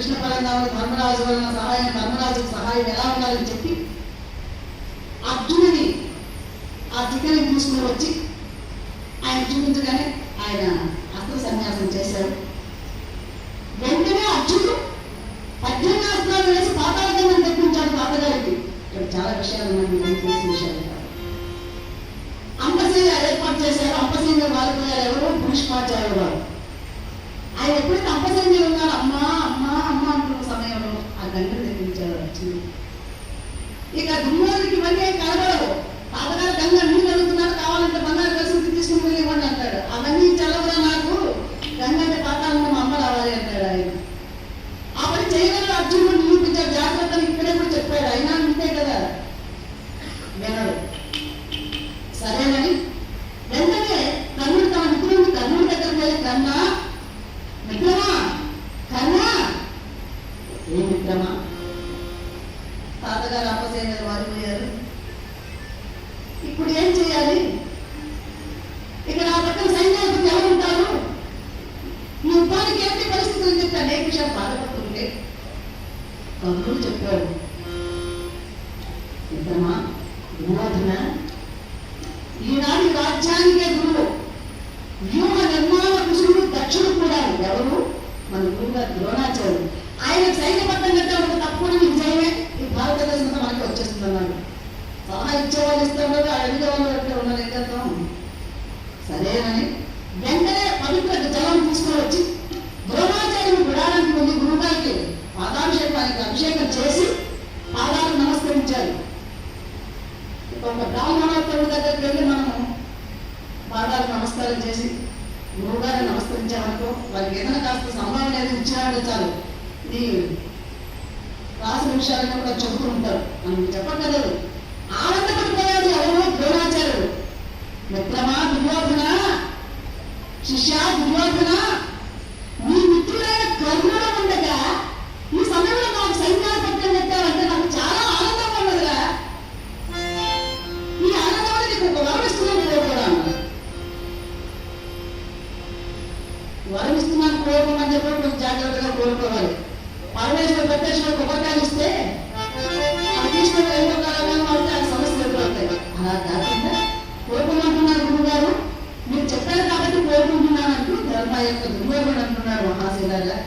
కృష్ణ పరంధాముడు ధర్మరాజు వలన సహాయం, ధర్మరాజుకు సహాయం ఎలా ఉండాలని చెప్పి అర్జునుని ఆ శిఖరిని తీసుకుని వచ్చి ఆయన చూపించగానే ఆయన అస్త్ర సన్యాసం చేశారు. వెంటనే అర్జునుడు 18 అస్త్రాలు వేసి పాతాళగంగను తెప్పించాడు తాతగారికి. ఇక్కడ చాలా విషయాలు ఉన్నాయి, మీకు తెలిసిన విషయాలు కాదు. అంపశయ్య ఏర్పాటు చేశారు. అంపశయ్య వారిపోయారు. ఎవరు? భీష్మాచార్యులు వారు. ఆయన ఎప్పుడైతే అంపశయ్య ఉన్నారు అమ్మా అమ్మా అమ్మ అంటున్న సమయంలో ఆ గంగను తెప్పించారు అర్జునుడు. ఇక దుర్యోధనకి ఇవన్నీ కలగడవు. తాతగారు గంగ నీళ్ళు అడుగుతున్నారు, కావాలంటే బంగారు కలిసి తీసుకుని వెళ్ళి ఇవ్వండి అంటాడు. అవన్నీ చల్లవరా, నాకు గంగ అంటే పాతాళంలో మా అమ్మ రావాలి అంటాడు ఆయన. ఆ పని చేయగలరు అర్జునుడు నిరూపించాడు. జాగ్రత్తలు ఇక్కడే కూడా చెప్పాడు. అయినా అంతే కదా, వినడు. సరేనని వెంటనే కర్ణుడు తన మిత్రుడు కర్ణుడి దగ్గరికి వెళ్ళి, కన్నా మిత్రమా, కన్నా ఏ మిత్రమా, తాతగారు అప్పసేన మీద వారిపోయారు, ఇప్పుడు ఏం చేయాలి? ఇక్కడ ఆ పక్కన సైన్యాధిపతి ఎవరు ఉంటారు? ఈ యుద్ధానికి ఏంటి పరిస్థితులు అని చెప్పి అనేక విషయాలు బాధపడుతుంటే కర్ణుడు చెప్పాడు, మిత్రమా దుర్యోధన ఈనాడు రాజ్యానికే గురువు, వ్యూహ నిర్మాణ కుశుడు, దక్షుడు కూడా. ఎవరు? మన గురువుగారు ద్రోణాచార్యుడు. ఆయన సైన్యబద్ధం కంటే ఒక తప్పుడు విజయమే ఈ భారతదేశంలో మనకి వచ్చేస్తుంది అన్నాడు. సలహా ఇచ్చేవాళ్ళు ఇస్తే ఉండదు, అడిగే వాళ్ళు ఎక్కడ ఉన్నారు, ఏం చేద్దాం. సరేనని వెంటనే పవిత్ర జలం తీసుకుని వచ్చి ద్రోణాచార్యుడు విడాడానికి వెళ్ళి గురువుగారికి పాదాభిషేకానికి అభిషేకం చేసి పాదాలు నమస్కరించారు. ఒక బ్రాహ్మణోత్తరుడి దగ్గరికి వెళ్ళి మనము పాదాలు నమస్కారం చేసి గురువుగారిని నమస్కరించామనుకో, వారికి ఏదైనా కాస్త సంభావన ఏది ఇచ్చినాడు చాలు, ఈ రాసిన విషయాలను కూడా చెబుతూ ఉంటారు. మనం చెప్పగలరు. ఆనందపడిపోయాడు ఎవరు? ద్రోణాచార్యుడు. మిత్రమా దుర్యోధన, శిష్య దుర్యోధన, నీ మిత్రుడైన కర్ణుడు ఉండగా ఈ సమయంలో నాకు సైన్యాధిపత్యం పెట్టావంటే నాకు చాలా ఆనందంగా ఉన్నదిరా. ఈ ఆనందం నీకు ఒక వరం ఇస్తున్నాను కోరుకోవడం. వరం ఇస్తున్నాను కోరుకోమని చెప్పి కొంచెం జాగ్రత్తగా కోరుకోవాలి. పరమేశ్వర ప్రత్యక్ష కొబ్బరికాయలు ఇస్తే తీసుకుని వెళ్ళిపోతారని వాడితే ఆ సమస్యలు ఎదురవుతాయి. అలా కాకుండా కోరుకోమంటున్నారు గురువు గారు, మీరు చెప్పారు కాబట్టి కోరుకుంటున్నాను అంటూ ధర్మ యొక్క దుర్యోగం అంటున్నాడు మహాశిలాగా.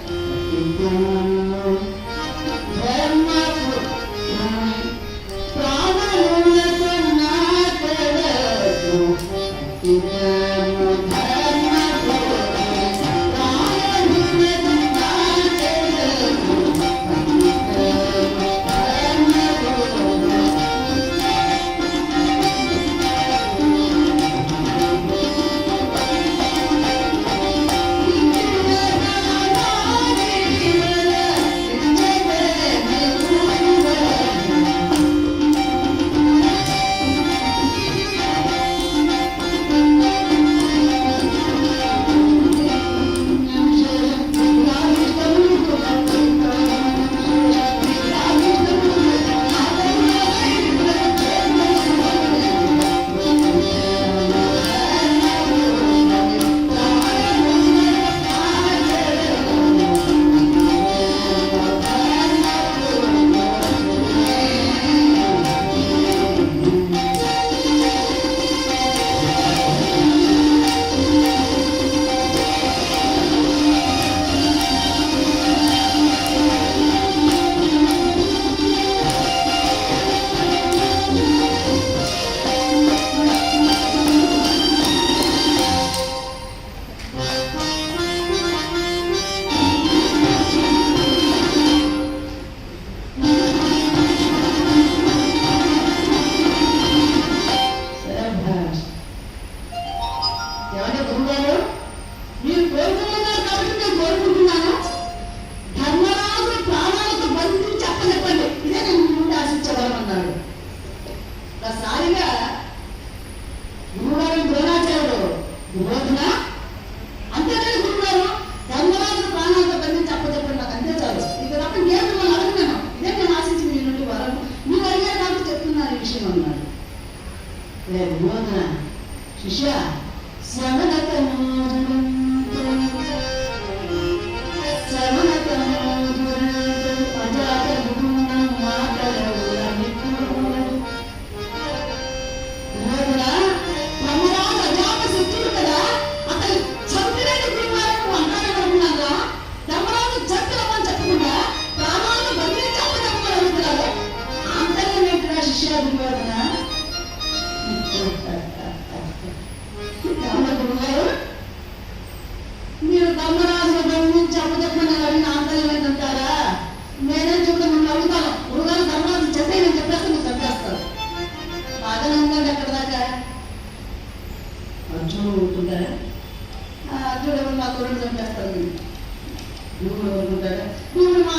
కోరుకుంటాడా? నువ్వు మా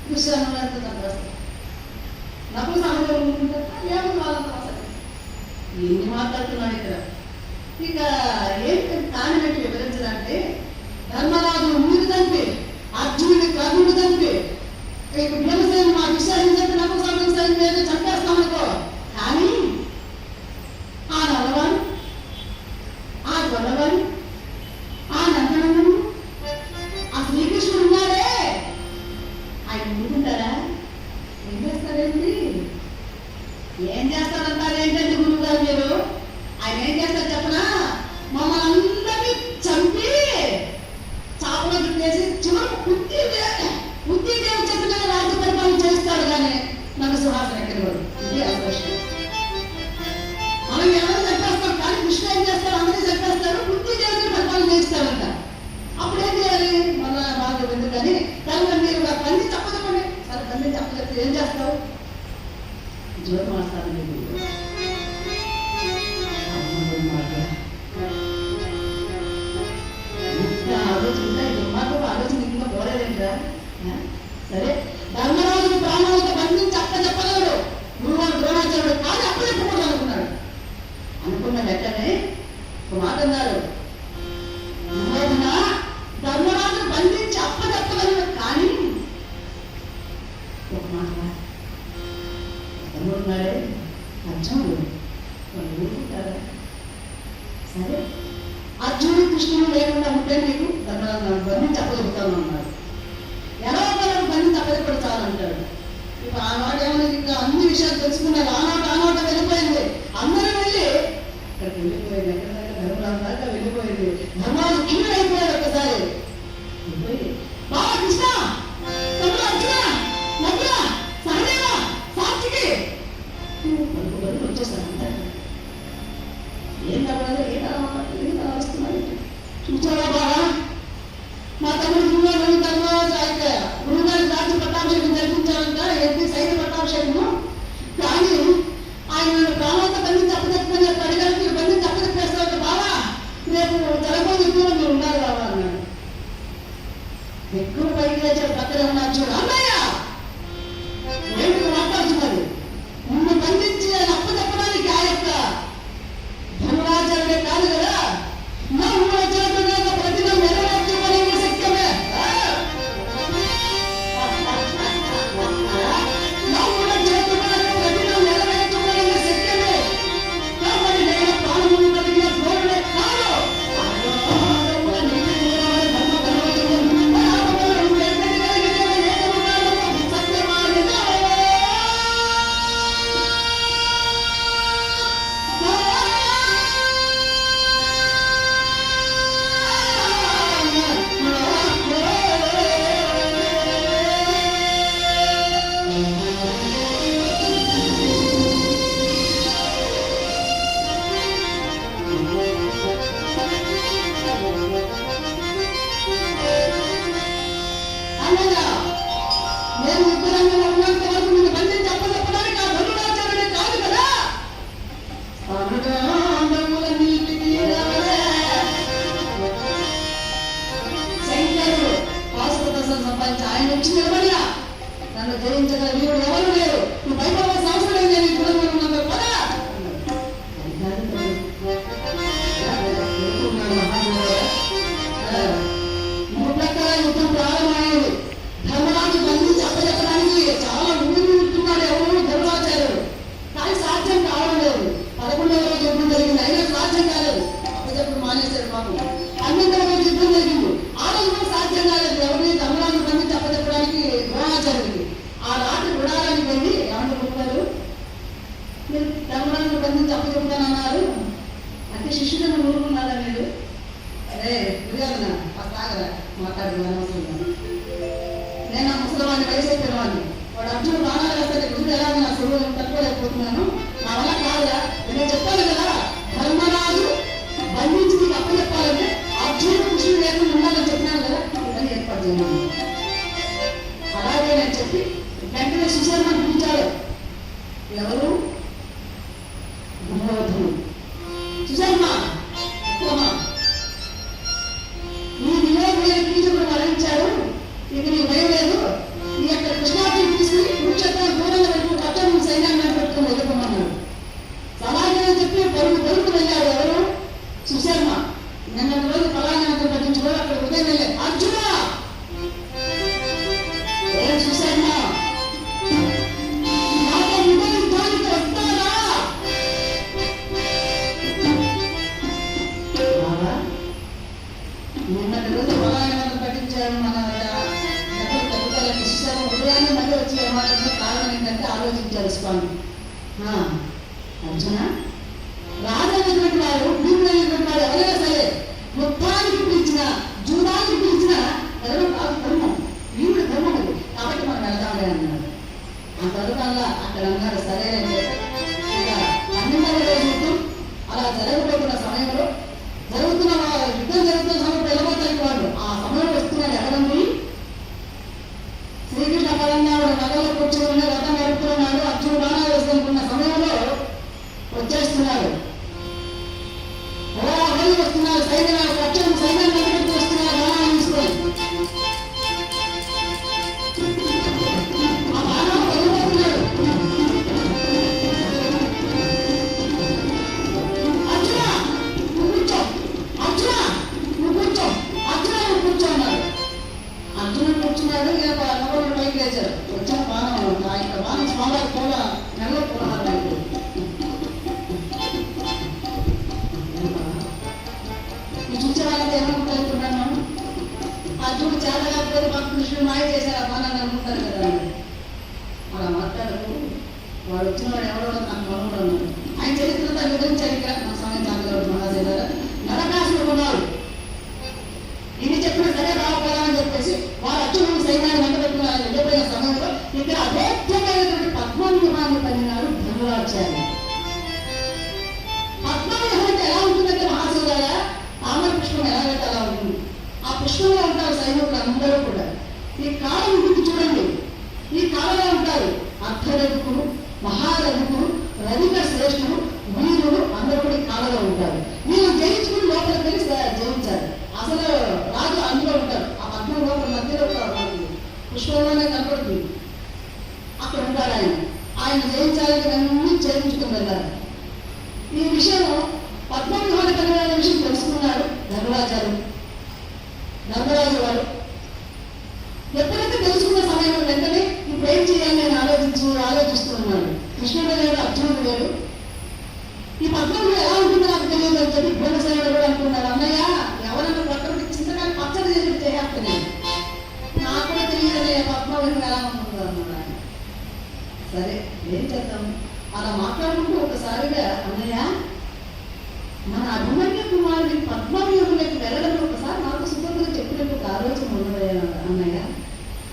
విషయాన్ని ఎంత తప్పేస్తా నాకు సమయం ఏమో వాళ్ళంతా అసలు ఎన్ని మాట్లాడుతున్నాడు ఇక్కడ. ఇక ఏంటి కానిపెట్టి వివరించాలంటే ధర్మరాజు మీరు తంపి అర్జునుడి కర్ణుడు తంపి ఇక భీమసేన మా విషయాన్ని చెప్పి నాకు సమయం మీద చంపేస్తామనుకో. కానీ ఆ నల్లవాడు ఆ గొల్లవాడు ఆ నందనందను ఆ శ్రీకృష్ణుడు ఉన్నాడే ఆయన ముందుంటారా? ఏం చేస్తారేంటి? ఏం చేస్తారంటారు ఏంటంటే గురువు గారు మీరు? ఆయన ఏం చేస్తారు చెప్పనా? మమ్మల్ని అందరినీ చంపి చాపలో చుట్టేసి చివరికి బుద్ధిదేవి చెప్పిన రాజ్య పరిపాలన చేస్తాడు. కానీ నన్ను సుహాసన ఎక్కడి వాడు ఇది అవకాశం. మనం ఎవరు చెప్పేస్తాం కానీ కృష్ణ ఏం చేస్తారు? అందరినీ చెప్పేస్తారు, బుద్ధిదేవిని పరిపాలన చేస్తారంట. అప్పుడేం చేయాలి? మన బాగా ఎందుకని దానిలో మీరు పని చెప్పండి. సరే పని చెప్పలేకపోతే ఏం చేస్తావు? జోరు మాట్లాడాలి. ఆలోచన మాకు ఆలోచన ఇంకా పోలేదేంట్రా? సరే ధర్మరాజుని ప్రాణాలతో బంధించి చెప్పలేడు గురువారు ద్రోణాచార్యుడు. కానీ అప్పచెప్పకూడదు అనుకున్నాడు. అనుకున్న వెంటనే ఒక మాట అన్నారు, ధర్మరాజును బంధించి అప్పచెప్పగలడు. కానీ ఒక మాట తమ్ముడున్నాడే అర్జునుడు వాళ్ళు ఊరుకుంటారా? సరే అర్జునుడు కృష్ణుడు లేకుండా ఉంటే నీకు ధర్మరాజు బంధించి అప్పచెప్తాను అన్నాడు. ఎలా ఒకరు బంధించి అప్పచెప్పడతానంటాడు. ఇప్పుడు ఆనాడు ఏమైనా ఇంకా అన్ని విషయాలు తెలుసుకున్నారు. ఆనాట వెళ్ళిపోయింది. అందరూ వెళ్ళి అక్కడికి వెళ్ళిపోయింది. ఎక్కడ ధర్మరాజు దాకా వెళ్ళిపోయింది. ధర్మరాజు కింద అయిపోయాడు. ఒక్కసారి వెళ్ళిపోయి బాబా కృష్ణ తమ్ముడు అర్జున నవ్య సహదేవ సాక్షికి వచ్చేసాను. ఏం కావాలి? ఏం వస్తున్నాడు? చూసావా బాగా మా తమ్ముడు గురువు గురువుగారి రాజ్య పట్టాభిషేకం జరిపించాలంట. ఏంటి సైన్య పట్టాభిషేకము. కానీ ఆయన ప్రాణాలతో బంధించి అప్పచెప్పని అడిగారు. మీరు బంధించి అప్పచెప్పేస్తారంటే బాబా రేపు జరగబోయే యుద్ధంలో మీరు ఉన్నారు బాబా అన్నాడు. ఎక్కువ పైకి లేచాడు. పక్కన ఉన్నారు చూడు అన్నయ్య ఏంటి మాట్లాడుతున్నది? నిన్ను బంధించి ఆయన అప్పచెప్పడానికి ఆ యొక్క ధర్మరాజాడే కాదు కదా. ప్రతిలో నెరవేర్చుకోవడం శక్యమే. ప్రతిలో నెరవేర్చుకోవడం శక్యమే. కాబట్టి నేను ప్రాణములు కలిగిన ధోరణే కాదు. ఆయన వచ్చి నిలబడినా నన్ను జయించగల వీరుడు ఎవరు లేరు. నువ్వు భయపడాల్సిన అవసరం లేదు. నేను ఇప్పుడు కదా ముట్లక్కడ యుద్ధం ప్రారంభమైంది. ధర్మరాజు బంధించి అప్పచెప్పడానికి చాలా ఊరుతున్నాడు ఎవరు ధర్మరాచార్యుడు. కానీ సాధ్యం కావడం లేదు. 11వ రోజు యుద్ధం జరిగింది. అయినా సాధ్యం కాలేదు. అప్పచెప్పుడు మానేశారు పాపం. 12వ రోజు యుద్ధం జరిగింది. ఆ రోజు కూడా సాధ్యం కాలేదు. ఎవరిని ధర్మరాజు బంధించి అప్పచెప్పడానికి ద్రోణాచార్యుడికి. ఆ రాత్రి గుడారానికి వెళ్ళి ఏమంటారు చెప్పారు, మీరు ధర్మరాజును బంధించి అప్పచెప్తానన్నారు అంటే శిష్యులను ఊరుకున్నారా మీరు? అరే గురుగారు సాగరా మాట్లాడి అనవసరం. నేను ఆ ముసలివాడిని వయసు అయిపోయినవాడిని. వాడు అర్జునుడు బాణాలు వేస్తే గురువు ఎలా నా సులువు తట్టుకోలేకపోతున్నాను. నా వల్ల కాదురా. నేను చెప్పాను కదా ధర్మరాజు బంధించి నీకు అప్పచెప్పాలంటే అర్జునుడు కృష్ణుడు లేకుండా ఉండాలని చెప్పినాను కదా. ఇవన్నీ ఏర్పాటు చేయమని అలాగే నేను చెప్పి వెంటనే సుశర్మని పిలిచాడు. ఎవరు? దుర్యోధనుడు. సుశర్మ ఈ వినోదమైన కీచకుడు మరణించాడు. పిలిపించారు స్వామి. అర్జున, రాజైనటువంటి వారు, భీముడైనటువంటి వారు ఎవరైనా సరే యుద్ధానికి పిలిచిన, జూదానికి పిలిచిన ఎవరు కాదు ధర్మం, భీముడు ధర్మం అది. కాబట్టి మనం వెళ్దాంలే అన్నాడు. ఆ తరుణంలో అక్కడ అన్నారు సరే అంటే అన్నింటి రోజు అలా జరగబోతున్న సమయంలో, జరుగుతున్న యుద్ధం జరుగుతున్న సమయంలో వెళ్ళబోతాయి వాళ్ళు. ఆ సమయంలో వస్తున్నాడు ఎవరండి? శ్రీకృష్ణ పరంగా నగలో కూర్చొని రథం నడుపుతున్నాడు. అర్జునుడు బాణాలు వేసుకుంటున్న సమయంలో వచ్చేస్తున్నాడు. వస్తున్నారు సైన్యం, లక్ష్యం సైన్యం నిలబెట్టి వస్తున్నారు బాణాలు తీసుకొని. ఆ బాణాలు వెళ్ళిపోతున్నాడు. అర్జున నువ్వు కూర్చో, అర్జున నువ్వు కూర్చో, అర్జున నువ్వు కూర్చో అన్నాడు. అర్జునుడు కూర్చున్నాడు. నగలు పైకి లేచారు. వచ్చిన బాణం ఇక్కడ బాణం స్వామి కూడా నెలలో పునహారం అయిపోయింది. చూసే వాళ్ళకి ఏమనుకుంటున్నాను, అర్జునుడు చేత కాకపోతే మాకు కృష్ణుడు మాయ చేశారు ఆ బాణాన్ని అనుకుంటారు కదా. అలా మాట్లాడకు. వాడు వచ్చిన వాడు ఎవడో నాకు మనవుడు అన్నాడు. ఆయన చరిత్రతో వివరించారు ఇక్కడ మన సమయం చాలు మహాదేవ. నరకాసుడు ఉన్నాడు. ఇది చెప్పిన సరే రాకపోదామని చెప్పేసి వారు అర్జునుడు సైన్యాన్ని వెంటబెట్టుకుని ఆయన వెళ్ళిపోయిన సమయంలో ఇక్కడ అభేద్యమైనటువంటి పద్మవ్యూహాన్ని పడినాడు ధనురాచార్య. పద్మవ్యూహం అంటే ఎలా ఉంటుందంటే మహాశివులారా, తామర పుష్పం ఎలాగైతే అలా ఉంటుంది. ఆ పుష్పంలో ఉంటారు సైనికులు అందరూ కూడా. ఈ కాలం గురించి చూడండి. ఈ కాలంలో ఉంటారు అర్ధరథికులు, మహారథికులు, రథిక శ్రేష్ఠులు, వీరులు అందరూ కూడా ఈ కాలంలో ఉంటారు. వీళ్ళు జయించుకుని లోపలికి వెళ్ళి జయించారు. అసలు రాజు అందులో ఉంటారు. ఆ పద్మం లోపల మధ్యలో పుష్పంలోనే కనపడుతుంది. అక్కడ ఉంటాడు ఆయన. ఆయన జయించాలని అన్ని చేయించుకుని వెళ్ళారు. ఈ విషయం పద్మవ్యూహాన్ని కలిగిన విషయం తెలుసుకున్నాడు ధర్మరాజు వారు. ఎప్పుడైతే తెలుసుకున్న సమయంలో వెంటనే ఇప్పుడు ఏం చేయాలి నేను ఆలోచిస్తున్నాడు. కృష్ణుడు లేడు, అర్జునుడు లేడు. ఈ పద్మవ్యూహం ఎలా ఉంటుందో నాకు తెలియదు అని చెప్పి భీమసేనుడు కూడా అనుకున్నాడు. అన్నయ్య ఎవరైనా పక్కన చింతకాయ పచ్చడి చేసి చేయాలి, నాకు కూడా తెలియదు పద్మవ్యూహం ఎలా ఉంటుందో అన్నాడు ఆయన. సరే ఏం చేద్దాం అలా మాట్లాడుకుంటూ ఒకసారిగా అన్నయ్య మన అభిమన్య కుమారుడి పద్మవ్యూహంలోకి వెళ్ళడం ఒకసారి నాకు సుభద్ర చెప్పినట్టు ఒక ఆలోచన ఉన్నది అన్నయ్య.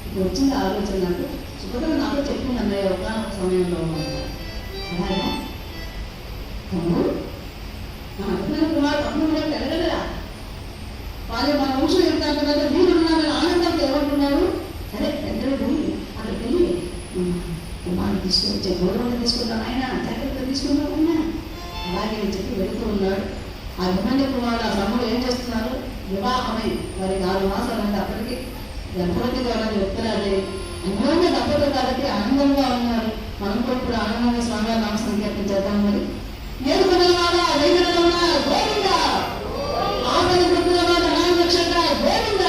ఇప్పుడు వచ్చింది ఆలోచన నాకు. సుభద్ర నాతో చెప్పింది అన్నయ్య ఒక సమయంలో. అలాగా మన అభిమన్య కుమారుడు పద్మవ్యూహంలోకి వెళ్ళగలరా? వాళ్ళు మన వంశం ఎంత అంటున్నారు, వీరు ఉన్నారు ఆనందంతో ఏమంటున్నారు. సరే వెంటనే అక్కడికి వెళ్ళి కుమారుడు తీసుకొచ్చే గౌరవం తీసుకుంటాం ఆయన, జాగ్రత్తగా తీసుకుంటాం ఆయన. అలాగే చెప్పి వెళుతూ ఉన్నాడు. ఆ అభిమన్య కుమారుడు ఆ సమయంలో ఏం చేస్తున్నారు, వివాహమై వారి 4 మాసాలు అంటే అప్పటికి గర్భవతి కావాలని చెప్తున్నారే. అన్యోన్య దంపతులు కాబట్టి ఆనందంగా ఉన్నారు. మనం కూడా ఇప్పుడు ఆనందంగా స్వామి నామ సంకీర్తన చేద్దాం. మరి ఏడు కొనవాడ వెంకటరమణ గోవింద, ఆపద ప్రతివాడ నామ నక్షత్ర గోవింద.